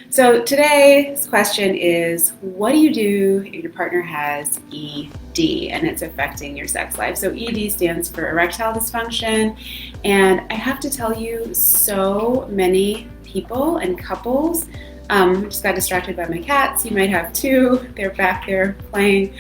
So today's question is, what do you do if your partner has ED and it's affecting your sex life? So ED stands for erectile dysfunction, and I have to tell you, so many people and couples, just got distracted by my cats. You might have two. They're back there playing.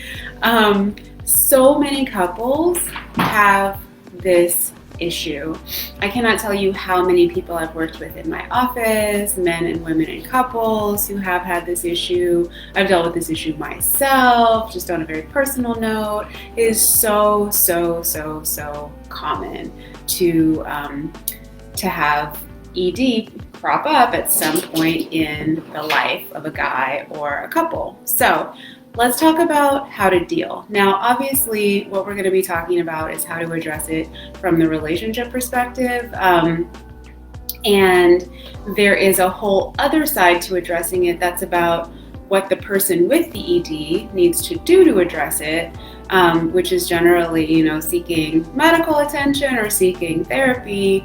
So many couples have this issue. I cannot tell you how many people I've worked with in my office, men and women and couples who have had this issue. I've dealt with this issue myself, just on a very personal note. It is so common to have ED crop up at some point in the life of a guy or a couple. So let's talk about how to deal. Now, obviously, what we're going to be talking about is how to address it from the relationship perspective. And there is a whole other side to addressing it that's about what the person with the ED needs to do to address it, which is generally, seeking medical attention or seeking therapy,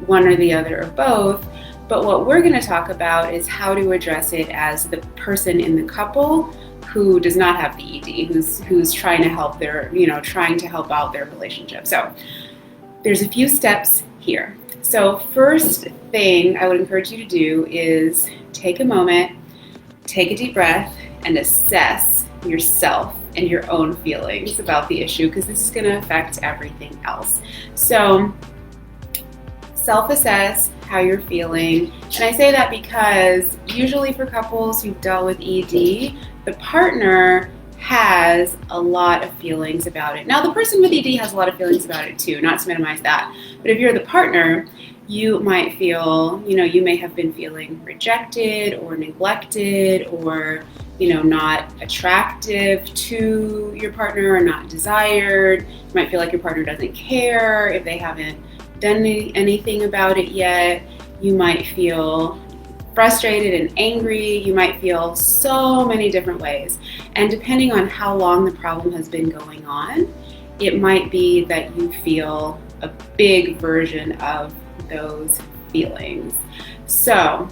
one or the other or both. But what we're going to talk about is how to address it as the person in the couple who does not have the ED, who's trying to help trying to help out their relationship. So there's a few steps here. So first thing I would encourage you to do is take a moment, take a deep breath, and assess yourself and your own feelings about the issue, because this is going to affect everything else. So self-assess how you're feeling. And I say that because usually for couples who've dealt with ED, the partner has a lot of feelings about it. Now, the person with ED has a lot of feelings about it too, not to minimize that. But if you're the partner, you might feel, you may have been feeling rejected or neglected or, not attractive to your partner or not desired. You might feel like your partner doesn't care if they haven't done anything about it yet. You might feel frustrated and angry. You might feel so many different ways. And depending on how long the problem has been going on, it might be that you feel a big version of those feelings. So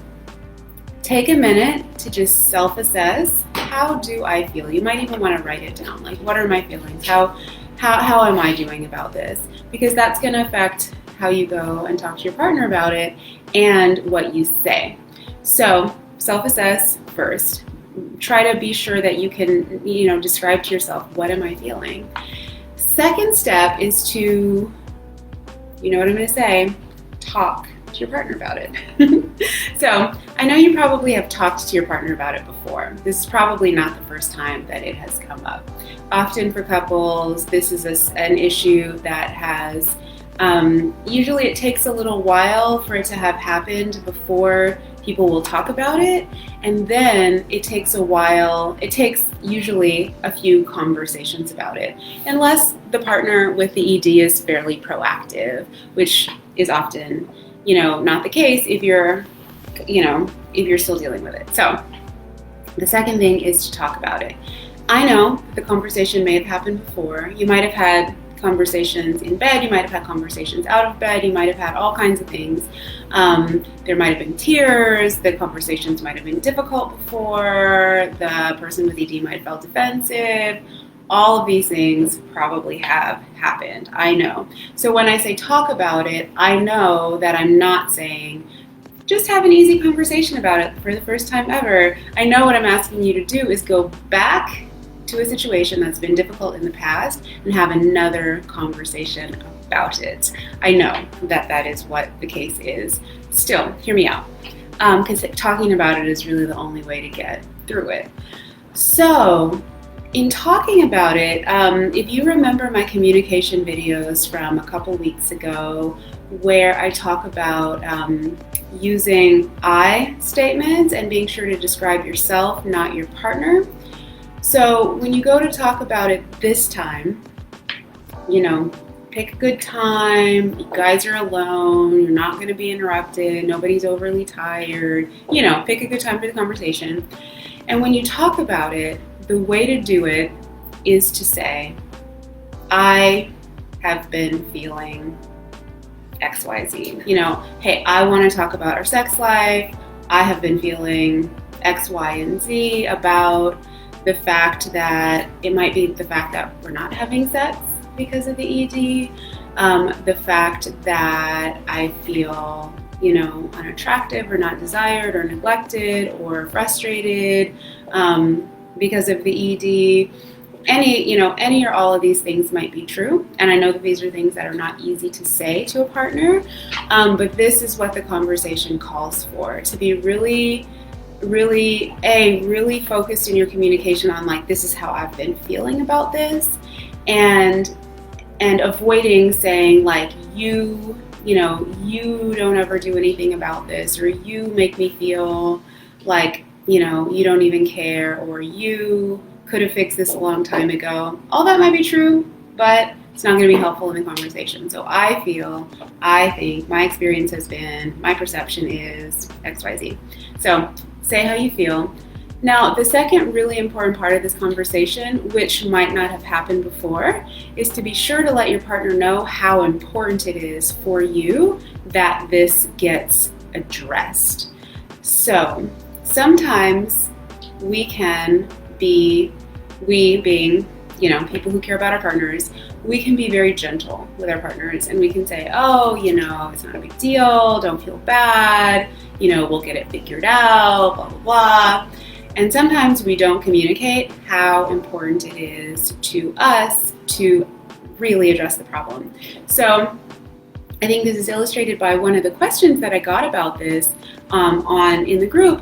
take a minute to just self-assess. How do I feel? You might even want to write it down. Like, what are my feelings? How am I doing about this? Because that's going to affect how you go and talk to your partner about it and what you say. So self-assess first. Try to be sure that you can, describe to yourself, what am I feeling? Second step is to, what I'm going to say, talk to your partner about it. So I know you probably have talked to your partner about it before. This is probably not the first time that it has come up. Often for couples, this is an issue that has usually it takes a little while for it to have happened before people will talk about it, and then it takes a while. It takes usually a few conversations about it, unless the partner with the ED is fairly proactive, which is often, not the case if you're still dealing with it. So the second thing is to talk about it. I know the conversation may have happened before. You might have had conversations in bed, you might have had conversations out of bed, you might have had all kinds of things. There might have been tears, the conversations might have been difficult before, the person with ED might have felt defensive. All of these things probably have happened, I know. So when I say talk about it, I know that I'm not saying just have an easy conversation about it for the first time ever. I know what I'm asking you to do is go back to a situation that's been difficult in the past and have another conversation about it. I know that is what the case is. Still, hear me out, because talking about it is really the only way to get through it. So in talking about it, if you remember my communication videos from a couple weeks ago where I talk about using I statements and being sure to describe yourself, not your partner. So when you go to talk about it this time, pick a good time. You guys are alone. You're not going to be interrupted. Nobody's overly tired. Pick a good time for the conversation. And when you talk about it, the way to do it is to say, I have been feeling XYZ. Hey, I want to talk about our sex life. I have been feeling X, Y, and Z about the fact that it might be the fact that we're not having sex because of the ED, the fact that I feel, unattractive or not desired or neglected or frustrated because of the ED. Any or all of these things might be true. And I know that these are things that are not easy to say to a partner, but this is what the conversation calls for, to be really focused in your communication on like, this is how I've been feeling about this, and avoiding saying like, you don't ever do anything about this, or you make me feel like, you don't even care, or you could have fixed this a long time ago. All that might be true, but it's not going to be helpful in the conversation. So I think my experience has been, my perception is XYZ. So say how you feel. Now, the second really important part of this conversation, which might not have happened before, is to be sure to let your partner know how important it is for you that this gets addressed. So sometimes we being, people who care about our partners, we can be very gentle with our partners, and we can say, oh, it's not a big deal, don't feel bad, we'll get it figured out, blah, blah, blah. And sometimes we don't communicate how important it is to us to really address the problem. So I think this is illustrated by one of the questions that I got about this in the group.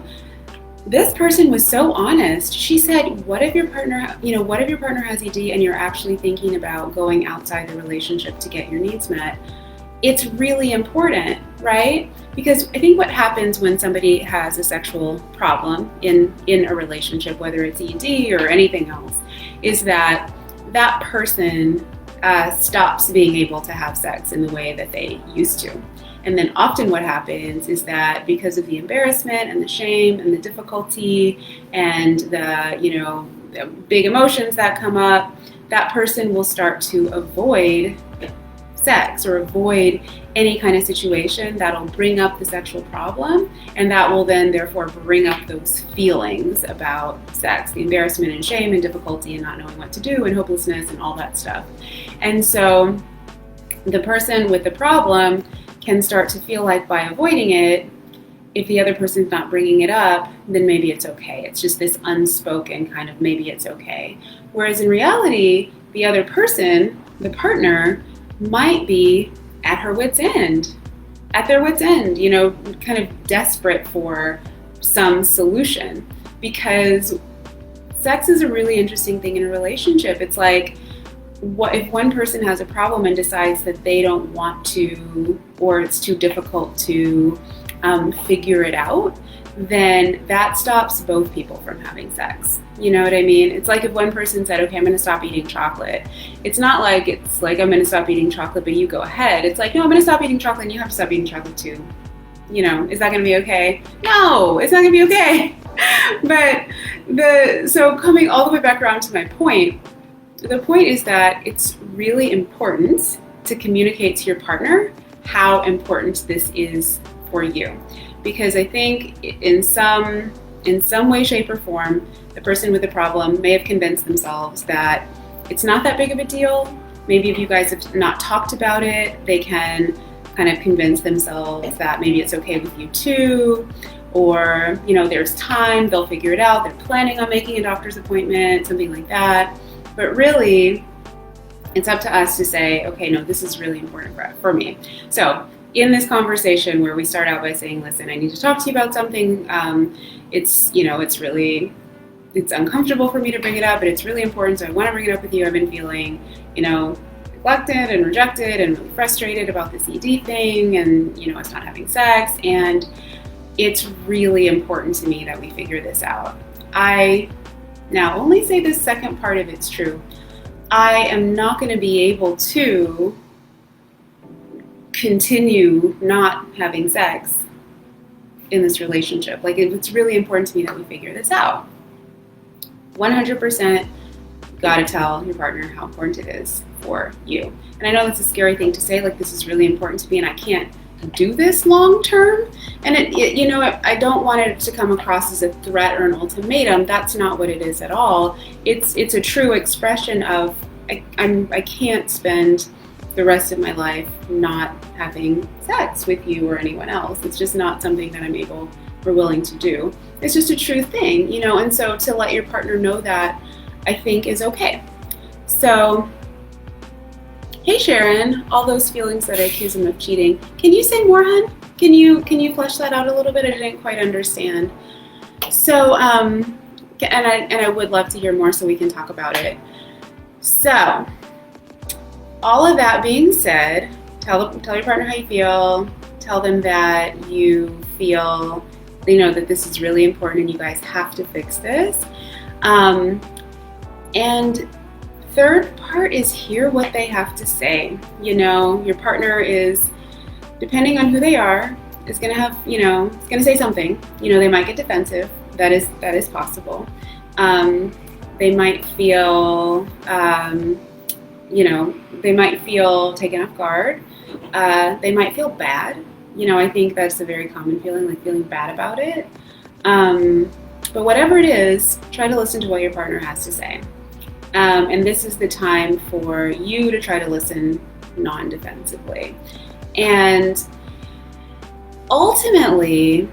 This person was so honest. She said, what if your partner has ED and you're actually thinking about going outside the relationship to get your needs met? It's really important, right? Because I think what happens when somebody has a sexual problem in a relationship, whether it's ED or anything else, is that person stops being able to have sex in the way that they used to. And then often what happens is that because of the embarrassment and the shame and the difficulty and the big emotions that come up, that person will start to avoid sex or avoid any kind of situation that'll bring up the sexual problem, and that will then therefore bring up those feelings about sex, the embarrassment and shame and difficulty and not knowing what to do and hopelessness and all that stuff. And so the person with the problem can start to feel like by avoiding it, if the other person's not bringing it up, then maybe it's okay. It's just this unspoken kind of maybe it's okay. Whereas in reality, the other person, the partner, might be at their wit's end, kind of desperate for some solution, because sex is a really interesting thing in a relationship. It's like, what if one person has a problem and decides that they don't want to, or it's too difficult to figure it out, then that stops both people from having sex. You know what I mean? It's like if one person said, okay, I'm going to stop eating chocolate. It's not like I'm going to stop eating chocolate, but you go ahead. It's like, no, I'm going to stop eating chocolate and you have to stop eating chocolate too. Is that going to be okay? No, it's not going to be okay. So coming all the way back around to my point, the point is that it's really important to communicate to your partner how important this is for you. Because I think in some way, shape, or form, the person with the problem may have convinced themselves that it's not that big of a deal. Maybe if you guys have not talked about it, they can kind of convince themselves that maybe it's okay with you too, or there's time, they'll figure it out, they're planning on making a doctor's appointment, something like that. But really, it's up to us to say, okay, no, this is really important for me. So in this conversation where we start out by saying, listen, I need to talk to you about something, it's uncomfortable for me to bring it up, but it's really important, so I want to bring it up with you. I've been feeling, neglected and rejected and really frustrated about this ED thing, and, it's not having sex, and it's really important to me that we figure this out. I now only say this second part of it's true. I am not going to be able to continue not having sex in this relationship. Like, it's really important to me that we figure this out. 100% gotta tell your partner how important it is for you. And I know that's a scary thing to say, like, this is really important to me and I can't do this long term. And I don't want it to come across as a threat or an ultimatum. That's not what it is at all. It's a true expression of I can't spend the rest of my life not having sex with you or anyone else. It's just not something that I'm able or willing to do. It's just a true thing, and so to let your partner know that, I think, is okay. So, hey Sharon, all those feelings that I accuse him of cheating. Can you say more, hun? Can you flesh that out a little bit? I didn't quite understand. So, and I would love to hear more so we can talk about it. So, all of that being said, tell your partner how you feel. Tell them that you feel, that this is really important and you guys have to fix this. And third part is hear what they have to say. Your partner is, depending on who they are, is going to have, is going to say something. They might get defensive. That is possible. They might feel, they might feel taken off guard. They might feel bad. I think that's a very common feeling, like feeling bad about it. But whatever it is, try to listen to what your partner has to say. And this is the time for you to try to listen non-defensively. And ultimately,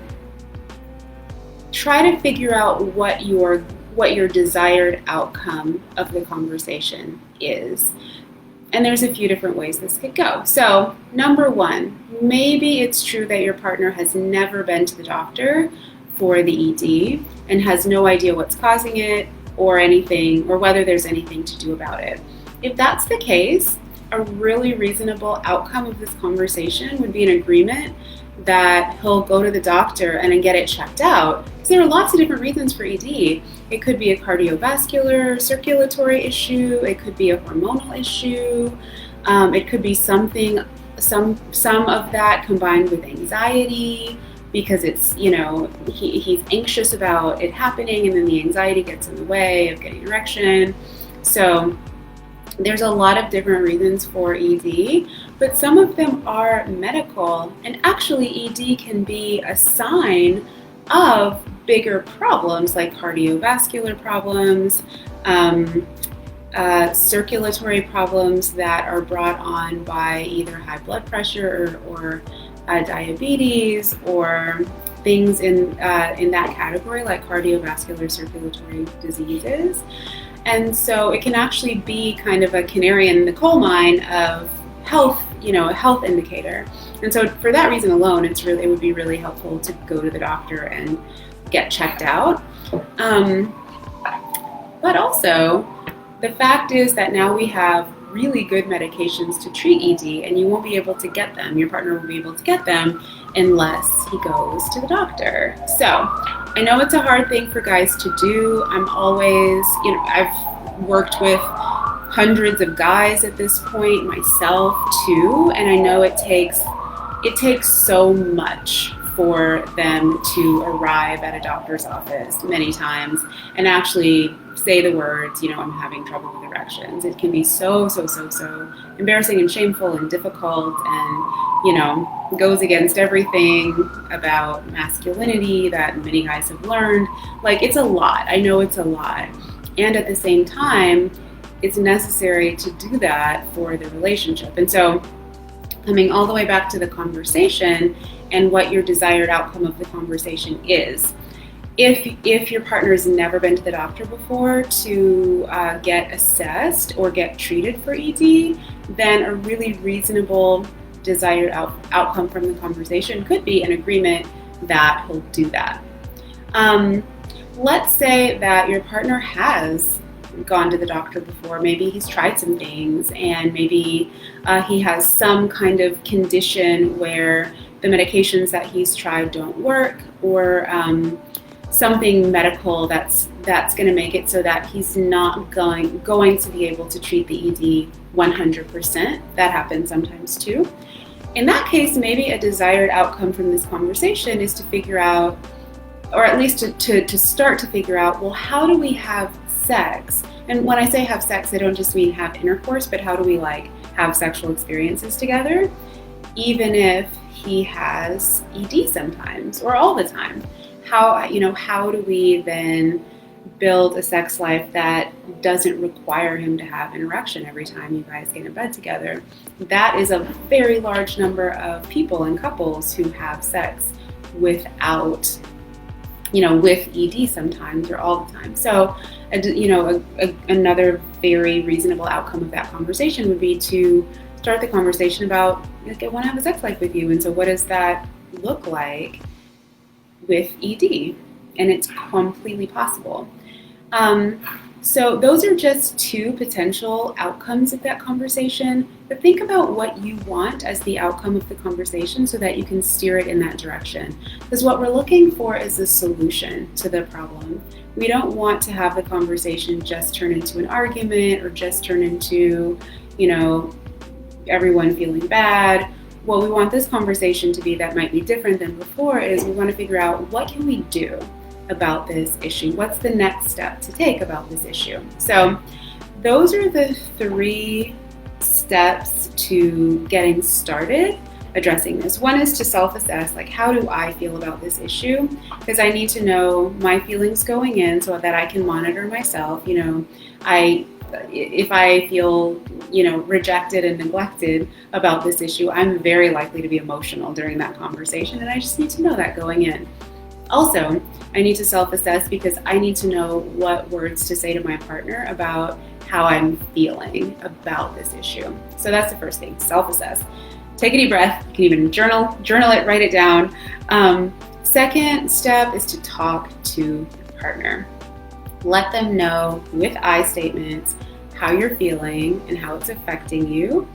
try to figure out what your desired outcome of the conversation is. And there's a few different ways this could go. So, number one, maybe it's true that your partner has never been to the doctor for the ED and has no idea what's causing it or anything, or whether there's anything to do about it. If that's the case, a really reasonable outcome of this conversation would be an agreement that he'll go to the doctor and then get it checked out. Because there are lots of different reasons for ED. It could be a cardiovascular, circulatory issue. It could be a hormonal issue. It could be some of that combined with anxiety, because it's, he's anxious about it happening, and then the anxiety gets in the way of getting erection. So there's a lot of different reasons for ED, but some of them are medical, and actually ED can be a sign of bigger problems like cardiovascular problems, circulatory problems that are brought on by either high blood pressure or diabetes, or things in that category like cardiovascular circulatory diseases. And so it can actually be kind of a canary in the coal mine of health, a health indicator. And so for that reason alone, it would be really helpful to go to the doctor and get checked out. But also, the fact is that now we have really good medications to treat ED, and you won't be able to get them. Your partner won't be able to get them unless he goes to the doctor. So I know it's a hard thing for guys to do. I'm always, I've worked with hundreds of guys at this point myself too, and I know it takes so much for them to arrive at a doctor's office many times and actually say the words, I'm having trouble with erections. It can be so embarrassing and shameful and difficult, and goes against everything about masculinity that many guys have learned. Like, it's a lot. I know it's a lot. And at the same time, it's necessary to do that for the relationship. And so, coming all the way back to the conversation and what your desired outcome of the conversation is. If your partner's never been to the doctor before to get assessed or get treated for ED, then a really reasonable desired outcome from the conversation could be an agreement that he'll do that. Let's say that your partner has gone to the doctor before. Maybe he's tried some things, and maybe he has some kind of condition where the medications that he's tried don't work, or something medical that's going to make it so that he's not going to be able to treat the ED 100%. That happens sometimes too. In that case, maybe a desired outcome from this conversation is to figure out, or at least to start to figure out, well, how do we have sex? And when I say have sex, I don't just mean have intercourse, but how do we have sexual experiences together, even if he has ED sometimes or all the time? How do we then build a sex life that doesn't require him to have an erection every time you guys get in bed together? That is a very large number of people and couples who have sex without, with ED sometimes or all the time. So, another very reasonable outcome of that conversation would be to start the conversation about, I want to have a sex life with you. And so what does that look like with ED? And it's completely possible. So those are just two potential outcomes of that conversation, but think about what you want as the outcome of the conversation so that you can steer it in that direction. Because what we're looking for is a solution to the problem. We don't want to have the conversation just turn into an argument or just turn into, everyone feeling bad. What we want this conversation to be that might be different than before is we want to figure out, what can we do about this issue? What's the next step to take about this issue? So those are the 3 steps to getting started addressing this. One is to self-assess, like, how do I feel about this issue? Because I need to know my feelings going in so that I can monitor myself. If I feel, rejected and neglected about this issue, I'm very likely to be emotional during that conversation, and I just need to know that going in. Also, I need to self-assess because I need to know what words to say to my partner about how I'm feeling about this issue. So that's the first thing, self-assess. Take a deep breath. You can even journal it, write it down. Second step is to talk to your partner. Let them know with I statements how you're feeling and how it's affecting you.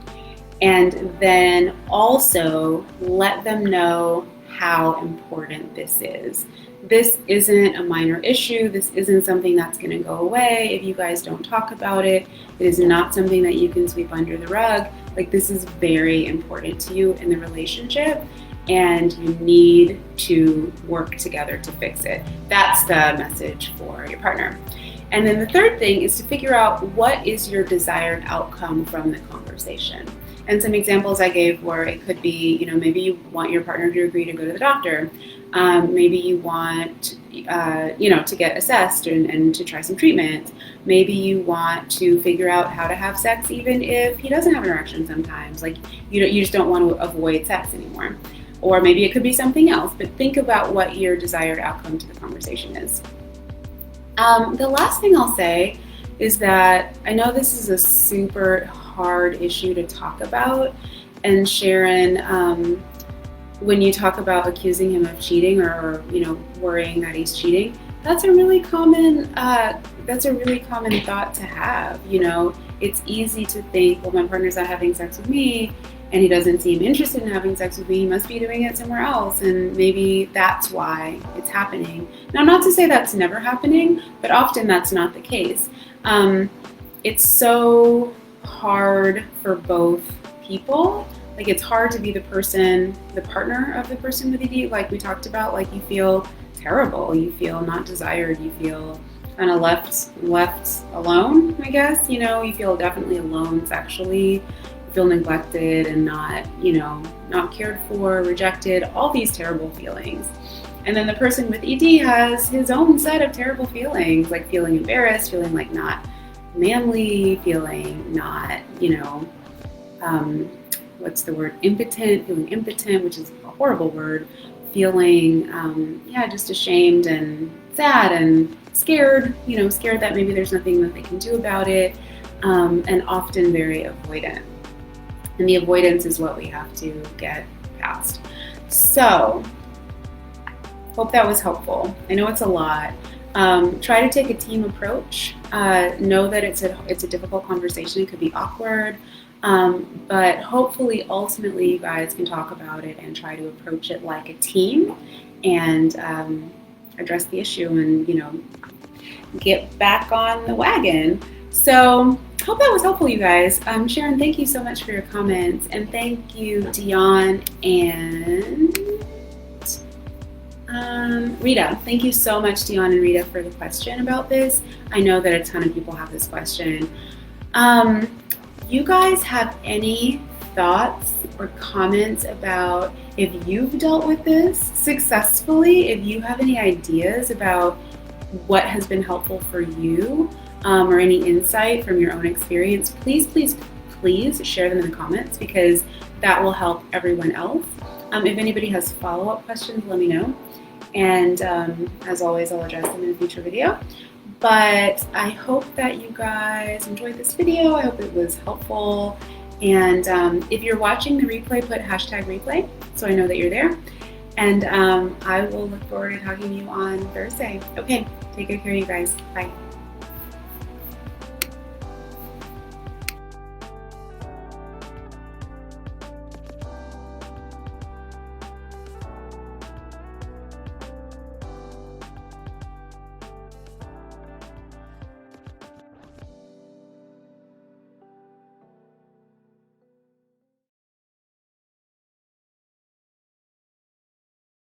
And then also let them know how important this is. This isn't a minor issue. This isn't something that's going to go away if you guys don't talk about it. It is not something that you can sweep under the rug. Like, this is very important to you in the relationship, and you need to work together to fix it. That's the message for your partner. And then the third thing is to figure out, what is your desired outcome from the conversation. And some examples I gave were, it could be, maybe you want your partner to agree to go to the doctor. Maybe you want, to get assessed and to try some treatment. Maybe you want to figure out how to have sex even if he doesn't have an erection sometimes. Like, you just don't want to avoid sex anymore. Or maybe it could be something else, but think about what your desired outcome to the conversation is. The last thing I'll say is that I know this is a super hard issue to talk about, and Sharon, when you talk about accusing him of cheating or worrying that he's cheating, that's a really common thought to have. It's easy to think, well, my partner's not having sex with me and he doesn't seem interested in having sex with me, he must be doing it somewhere else, and maybe that's why it's happening. Now, not to say that's never happening, but often that's not the case. It's so hard for both people. Like, it's hard to be the partner of the person with ED, like we talked about. Like, you feel terrible, you feel not desired, you feel kind of left alone, I guess. You feel definitely alone sexually, you feel neglected and not cared for, rejected, all these terrible feelings. And then the person with ED has his own set of terrible feelings, like feeling embarrassed, feeling like not manly, feeling not, feeling impotent, which is a horrible word, feeling, just ashamed and sad and scared, scared that maybe there's nothing that they can do about it, and often very avoidant. And the avoidance is what we have to get past. So, hope that was helpful. I know it's a lot. Try to take a team approach. Know that it's a difficult conversation. It could be awkward, but hopefully, ultimately, you guys can talk about it and try to approach it like a team and address the issue and get back on the wagon. So, hope that was helpful, you guys. Sharon, thank you so much for your comments, and thank you, Dion and Rita. Thank you so much, Dion and Rita, for the question about this. I know that a ton of people have this question. You guys have any thoughts or comments about if you've dealt with this successfully, if you have any ideas about what has been helpful for you, or any insight from your own experience, please, please, please share them in the comments, because that will help everyone else. If anybody has follow-up questions, let me know. And as always, I'll address them in a future video. But I hope that you guys enjoyed this video. I hope it was helpful. And if you're watching the replay, put #replay so I know that you're there. And I will look forward to talking to you on Thursday. Okay, take good care, you guys. Bye.